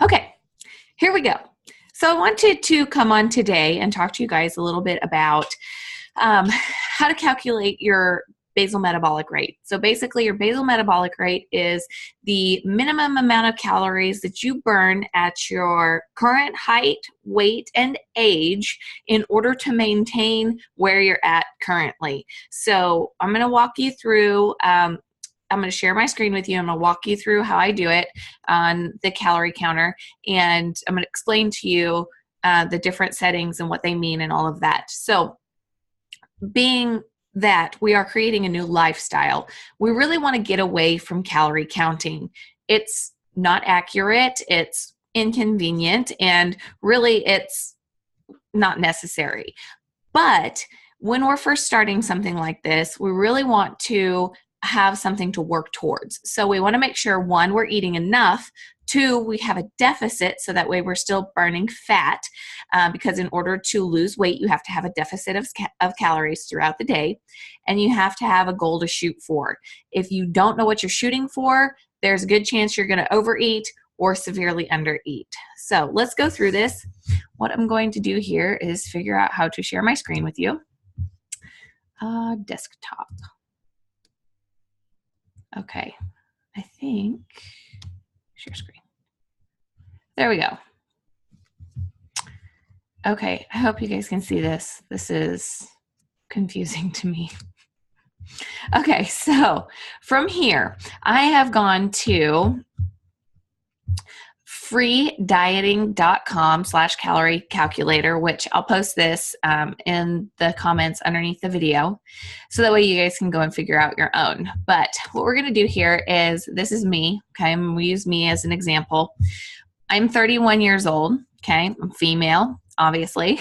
Okay, here we go. So I wanted to come on today and talk to you guys a little bit about how to calculate your basal metabolic rate. So basically, your basal metabolic rate is the minimum amount of calories that you burn at your current height, weight, and age in order to maintain where you're at currently. So I'm going to walk you through. I'm going to share my screen with you. I'm going to walk you through how I do it on the calorie counter, and I'm going to explain to you the different settings and what they mean and all of that. So being that we are creating a new lifestyle, we really want to get away from calorie counting. It's not accurate, it's inconvenient, and really it's not necessary. But when we're first starting something like this, we really want to have something to work towards. So we want to make sure, one, we're eating enough. Two, we have a deficit, so that way we're still burning fat, because in order to lose weight, you have to have a deficit of calories throughout the day, and you have to have a goal to shoot for. If you don't know what you're shooting for, there's a good chance you're going to overeat or severely undereat. So let's go through this. What I'm going to do here is figure out how to share my screen with you. Desktop. Okay, I think share screen. There we go. Okay, I hope you guys can see this. This is confusing to me. Okay, so from here, I have gone to freedieting.com/calorie calculator, which I'll post this in the comments underneath the video, so that way you guys can go and figure out your own. But what we're going to do here is, this is me, okay? I'm going to use me as an example. I'm 31 years old, okay? I'm female, obviously.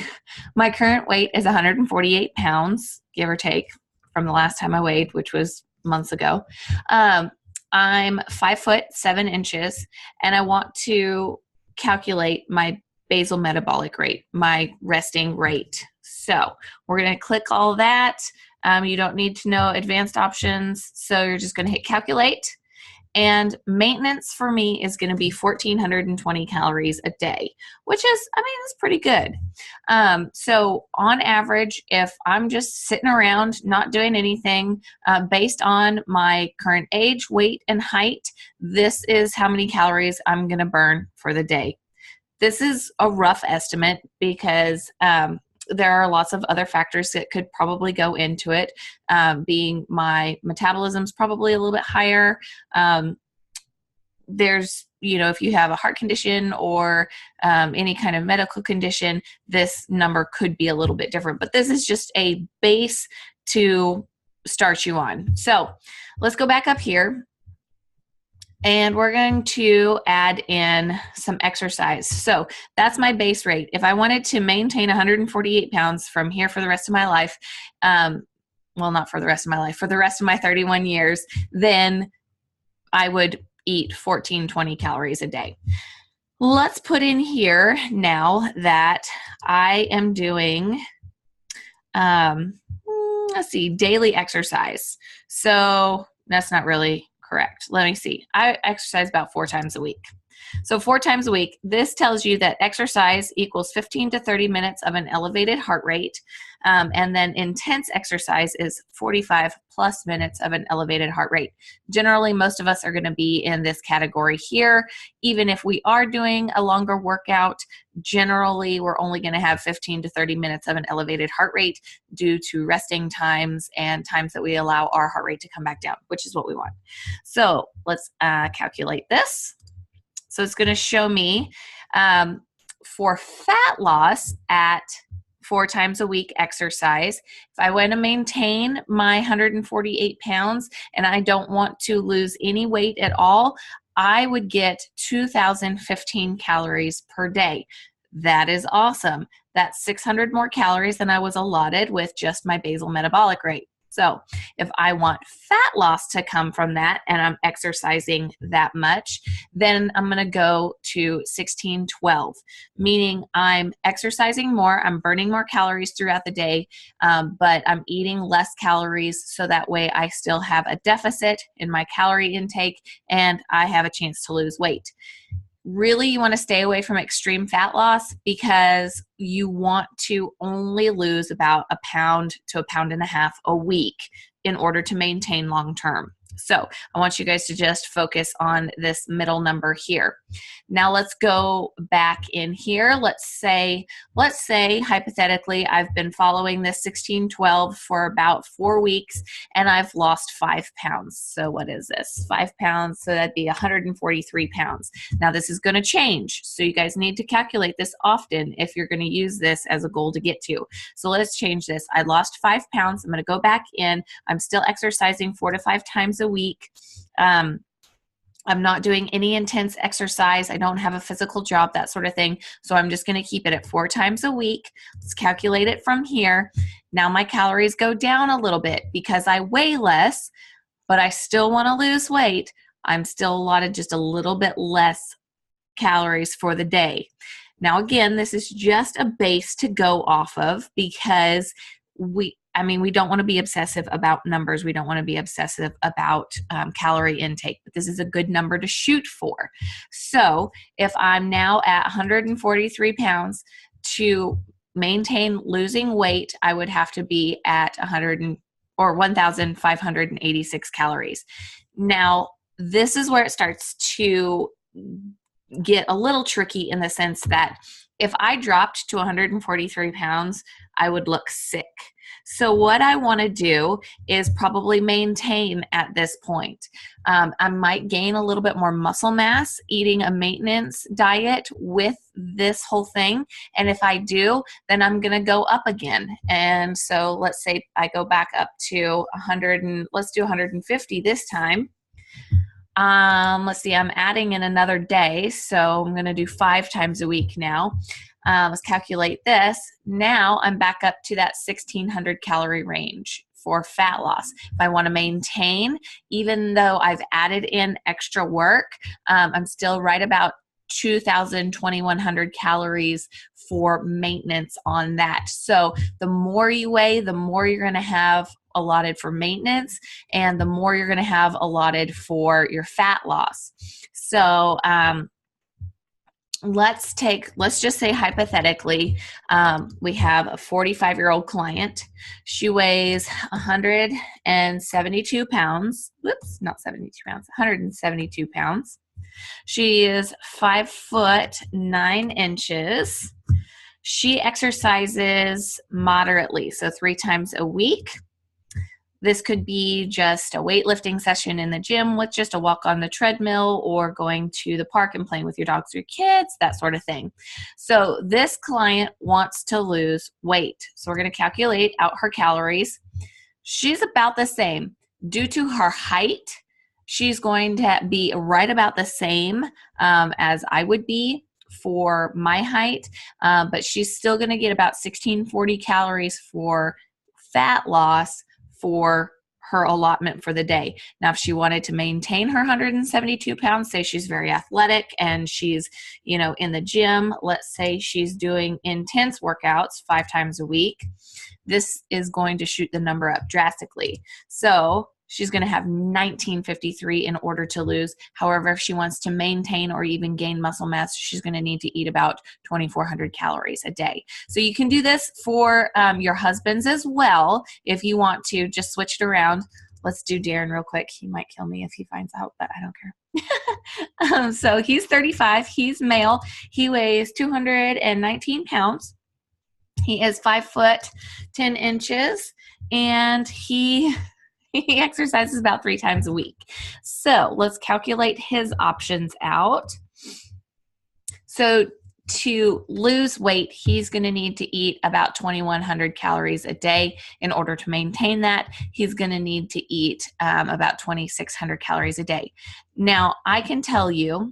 My current weight is 148 pounds, give or take, from the last time I weighed, which was months ago. I'm 5'7", and I want to calculate my basal metabolic rate, my resting rate. So we're going to click all that. You don't need to know advanced options, so you're just going to hit calculate. And maintenance for me is going to be 1,420 calories a day, which is, it's pretty good. So on average, if I'm just sitting around not doing anything, based on my current age, weight, and height, this is how many calories I'm going to burn for the day. This is a rough estimate because there are lots of other factors that could probably go into it, being my metabolism's probably a little bit higher. There's, if you have a heart condition or any kind of medical condition, this number could be a little bit different. But this is just a base to start you on. So let's go back up here. And we're going to add in some exercise. So that's my base rate. If I wanted to maintain 148 pounds from here for the rest of my life, well, not for the rest of my life, for the rest of my 31 years, then I would eat 1,420 calories a day. Let's put in here now that I am doing, daily exercise. So that's not really correct. Let me see. I exercise about 4 times a week. So 4 times a week, this tells you that exercise equals 15 to 30 minutes of an elevated heart rate. And then intense exercise is 45 plus minutes of an elevated heart rate. Generally, most of us are going to be in this category here. Even if we are doing a longer workout, generally we're only going to have 15 to 30 minutes of an elevated heart rate due to resting times and times that we allow our heart rate to come back down, which is what we want. So let's calculate this. So it's going to show me for fat loss at 4 times a week exercise. If I want to maintain my 148 pounds and I don't want to lose any weight at all, I would get 2,015 calories per day. That is awesome. That's 600 more calories than I was allotted with just my basal metabolic rate. So if I want fat loss to come from that and I'm exercising that much, then I'm going to go to 16-12, meaning I'm exercising more, I'm burning more calories throughout the day, but I'm eating less calories so that way I still have a deficit in my calorie intake and I have a chance to lose weight. Really, you want to stay away from extreme fat loss because you want to only lose about a pound to a pound and a half a week in order to maintain long term. So I want you guys to just focus on this middle number here. Now let's go back in here. Let's say hypothetically I've been following this 16-12 for about 4 weeks and I've lost 5 pounds. So what is this? 5 pounds, so that'd be 143 pounds. Now this is going to change. So you guys need to calculate this often if you're going to use this as a goal to get to. So let's change this. I lost 5 pounds. I'm going to go back in. I'm still exercising 4 to 5 times a week. I'm not doing any intense exercise. I don't have a physical job, that sort of thing. So I'm just going to keep it at 4 times a week. Let's calculate it from here. Now my calories go down a little bit because I weigh less, but I still want to lose weight. I'm still allotted just a little bit less calories for the day. Now again, this is just a base to go off of because we don't want to be obsessive about numbers. We don't want to be obsessive about calorie intake, but this is a good number to shoot for. So if I'm now at 143 pounds, to maintain losing weight, I would have to be at 1,586 calories. Now, this is where it starts to get a little tricky in the sense that if I dropped to 143 pounds, I would look sick. So what I want to do is probably maintain at this point. I might gain a little bit more muscle mass eating a maintenance diet with this whole thing. And if I do, then I'm going to go up again. And so let's say I go back up to 100 and let's do 150 this time. Let's see, I'm adding in another day. So I'm going to do 5 times a week now. Let's calculate this. Now I'm back up to that 1,600 calorie range for fat loss. If I want to maintain, even though I've added in extra work, I'm still right about 2,000, 2,100 calories for maintenance on that. So the more you weigh, the more you're going to have allotted for maintenance and the more you're going to have allotted for your fat loss. So, let's just say hypothetically, we have a 45-year-old client. She weighs 172 pounds. Whoops, not 72 pounds, 172 pounds. She is 5 foot 9 inches. She exercises moderately, so 3 times a week. This could be just a weightlifting session in the gym with just a walk on the treadmill or going to the park and playing with your dogs or your kids, that sort of thing. So this client wants to lose weight. So we're going to calculate out her calories. She's about the same. Due to her height, she's going to be right about the same as I would be for my height, but she's still going to get about 1,640 calories for fat loss for her allotment for the day. Now, if she wanted to maintain her 172 pounds, say she's very athletic and she's, in the gym, let's say she's doing intense workouts 5 times a week, this is going to shoot the number up drastically. So she's going to have 1953 in order to lose. However, if she wants to maintain or even gain muscle mass, she's going to need to eat about 2,400 calories a day. So you can do this for your husbands as well if you want to just switch it around. Let's do Darren real quick. He might kill me if he finds out, but I don't care. So he's 35. He's male. He weighs 219 pounds. He is 5 foot 10 inches, and he exercises about 3 times a week. So let's calculate his options out. So to lose weight, he's going to need to eat about 2,100 calories a day. In order to maintain that, he's going to need to eat about 2,600 calories a day. Now, I can tell you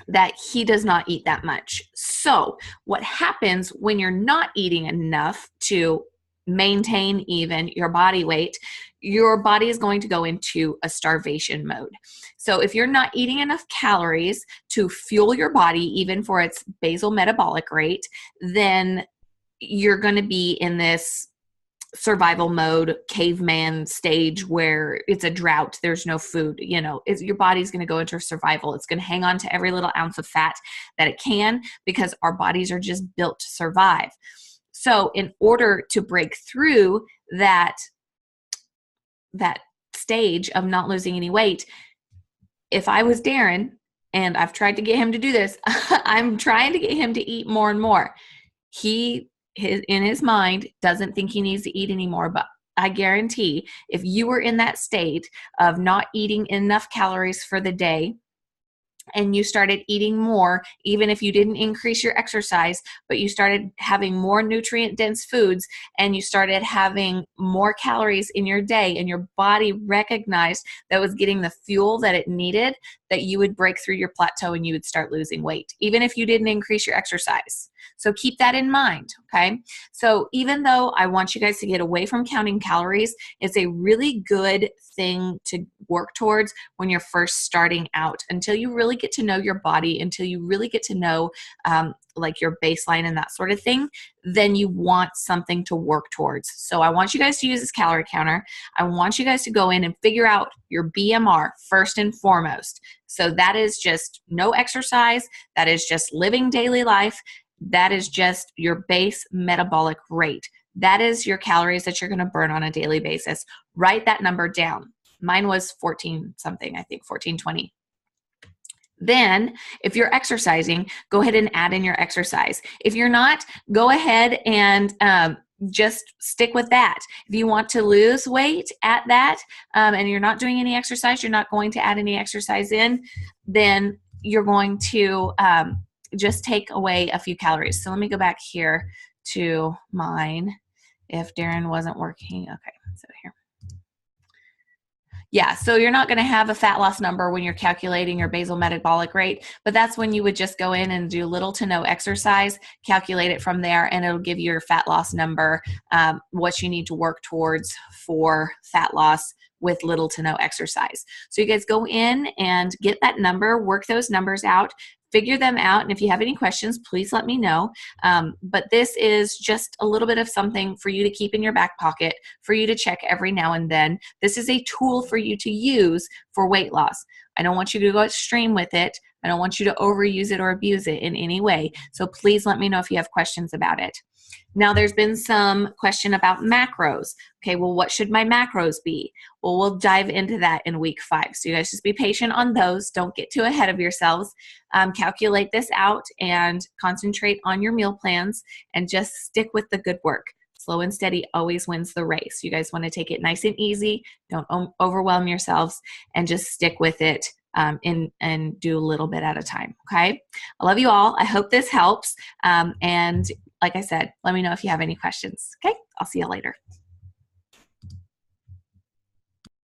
that he does not eat that much. So what happens when you're not eating enough to maintain even your body weight, your body is going to go into a starvation mode. So if you're not eating enough calories to fuel your body, even for its basal metabolic rate, then you're going to be in this survival mode, caveman stage where it's a drought, there's no food, you know, your body's going to go into survival. It's going to hang on to every little ounce of fat that it can, because our bodies are just built to survive. So in order to break through that stage of not losing any weight, if I was Darren, and I've tried to get him to do this, I'm trying to get him to eat more and more. In his mind, doesn't think he needs to eat anymore, but I guarantee if you were in that state of not eating enough calories for the day, and you started eating more, even if you didn't increase your exercise, but you started having more nutrient dense foods, and you started having more calories in your day, and your body recognized that was getting the fuel that it needed, that you would break through your plateau and you would start losing weight, even if you didn't increase your exercise. So keep that in mind, okay? So even though I want you guys to get away from counting calories, it's a really good thing to work towards when you're first starting out, until you really get to know your body, until you really get to know like your baseline and that sort of thing. Then you want something to work towards. So I want you guys to use this calorie counter. I want you guys to go in and figure out your BMR first and foremost. So that is just no exercise. That is just living daily life. That is just your base metabolic rate. That is your calories that you're going to burn on a daily basis. Write that number down. Mine was 14 something, I think 1420. Then if you're exercising, go ahead and add in your exercise. If you're not, go ahead and just stick with that. If you want to lose weight at that and you're not doing any exercise, you're not going to add any exercise in, then you're going to just take away a few calories. So let me go back here to mine if Darren wasn't working. Okay, so here. Yeah, so you're not going to have a fat loss number when you're calculating your basal metabolic rate, but that's when you would just go in and do little to no exercise, calculate it from there, and it'll give you your fat loss number, what you need to work towards for fat loss with little to no exercise. So you guys go in and get that number, work those numbers out, figure them out. And if you have any questions, please let me know. But this is just a little bit of something for you to keep in your back pocket, for you to check every now and then. This is a tool for you to use for weight loss. I don't want you to go extreme with it. I don't want you to overuse it or abuse it in any way. So please let me know if you have questions about it. Now, there's been some question about macros. Okay, well, what should my macros be? Well, we'll dive into that in week 5. So you guys just be patient on those. Don't get too ahead of yourselves. Calculate this out and concentrate on your meal plans and just stick with the good work. Slow and steady always wins the race. You guys want to take it nice and easy. Don't overwhelm yourselves and just stick with it and do a little bit at a time. Okay. I love you all. I hope this helps. And like I said, let me know if you have any questions. Okay. I'll see you later.